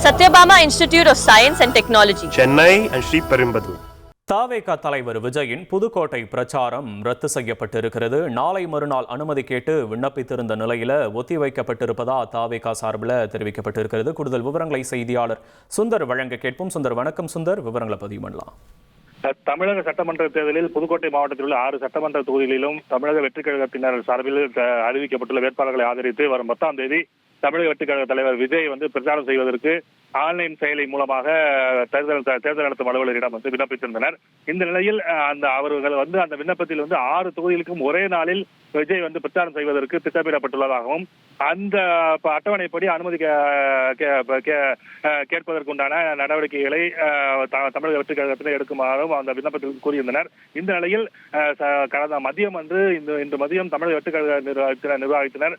Satyabama Institute of Science and Technology, Chennai and Sriperumbudur. தாவேகா தலைவர் விஜயின் புதுக்கோட்டை பிரச்சாரம் ரத்து செய்யப்பட்டிருக்கிறது. நாளை மறுநாள் அனுமதி கேட்டு விண்ணப்பித்திருந்த நிலையில ஒத்திவைக்கப்பட்டிருப்பதா தாவேகா சார்பில் தெரிவிக்கப்பட்டிருக்கிறது. கூடுதல் விவரங்களை செய்தியாளர் சுந்தர் வழங்க கேட்போம். சுந்தர், வணக்கம். சுந்தர், விவரங்களை பதிவு பண்ணலாம். தமிழக சட்டமன்ற தேர்தலில் புதுக்கோட்டை மாவட்டத்தில் உள்ள 6 சட்டமன்ற தொகுதிகளிலும் தமிழக வெற்றிக் கழகத்தினர் சார்பில் அறிவிக்கப்பட்டுள்ள வேட்பாளர்களை ஆதரித்து வரும் 10ஆம் தேதி தமிழக வெற்றிக் கழக தலைவர் விஜய் பிரச்சாரம் செய்வதற்கு ஆன்லைன் செயலி மூலமாக தேர்தல் நடத்தும் அலுவலரிடம் விண்ணப்பித்திருந்தனர். இந்த நிலையில் அவர்கள் அந்த விண்ணப்பத்தில் 6 தொகுதிகளுக்கும் ஒரே நாளில் விஜய் பிரச்சாரம் செய்வதற்கு திட்டமிடப்பட்டுள்ளதாகவும் அந்த அட்டவணைப்படி அனுமதி கேட்பதற்குண்டான நடவடிக்கைகளை தமிழக வெற்றிக் கழகத்தினர் எடுக்குமாறும் அந்த விண்ணப்பத்தில் கூறியிருந்தனர். இந்த நிலையில் கடந்த மதியம் இன்று மதியம் தமிழக வெற்றிக் கழக நிர்வாகத்தினர்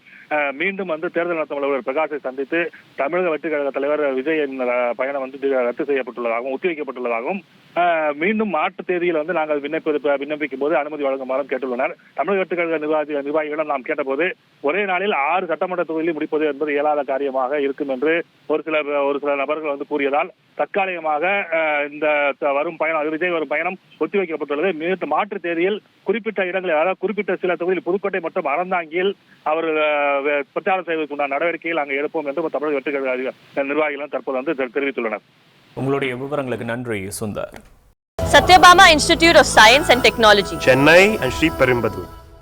மீண்டும் தேர்தல் நடத்தும் அலுவலர் பிரகாஷை சந்தித்து தமிழக வெற்றிக் கழக தலைவர் விஜய் பயணம் ரத்து செய்யப்பட்டுள்ளதாகவும் ஒத்திவைக்கப்பட்டுள்ளதாகவும் மீண்டும் மாற்று தேதியில் நாங்கள் விண்ணப்பிக்கும் போது அனுமதி வழங்குமாறும் கேட்டுள்ளனர். தமிழக வெற்றிக் கழக நிர்வாகிகளிடம் நாம் கேட்டபோது ஒரே நாளில் 6 சட்டமன்ற தொகுதியில் முடிப்பது என்பது இயலாத காரியமாக இருக்கும் என்று ஒரு சில நபர்கள் கூறியதால் தற்காலிகமாக இந்த விஜய் வரும் பயணம் ஒத்திவைக்கப்பட்டுள்ளது. மாற்று தேதியில் குறிப்பிட்ட இடங்களில், அதாவது குறிப்பிட்ட சில தொகுதியில் புதுக்கோட்டை மற்றும் அறந்தாங்கியில் அவர்கள் பிரச்சாரம் செய்வதற்குண்டான நடவடிக்கைகள் அங்கு எடுப்போம் என்று தமிழக வெற்றிக் கழக நிர்வாகிகளும் தற்போது தெரிவித்துள்ளனர். உங்களுடைய விவரங்களுக்கு நன்றி Sundar. Satyabama Institute of Science and Technology, Chennai and Sriperumbudur.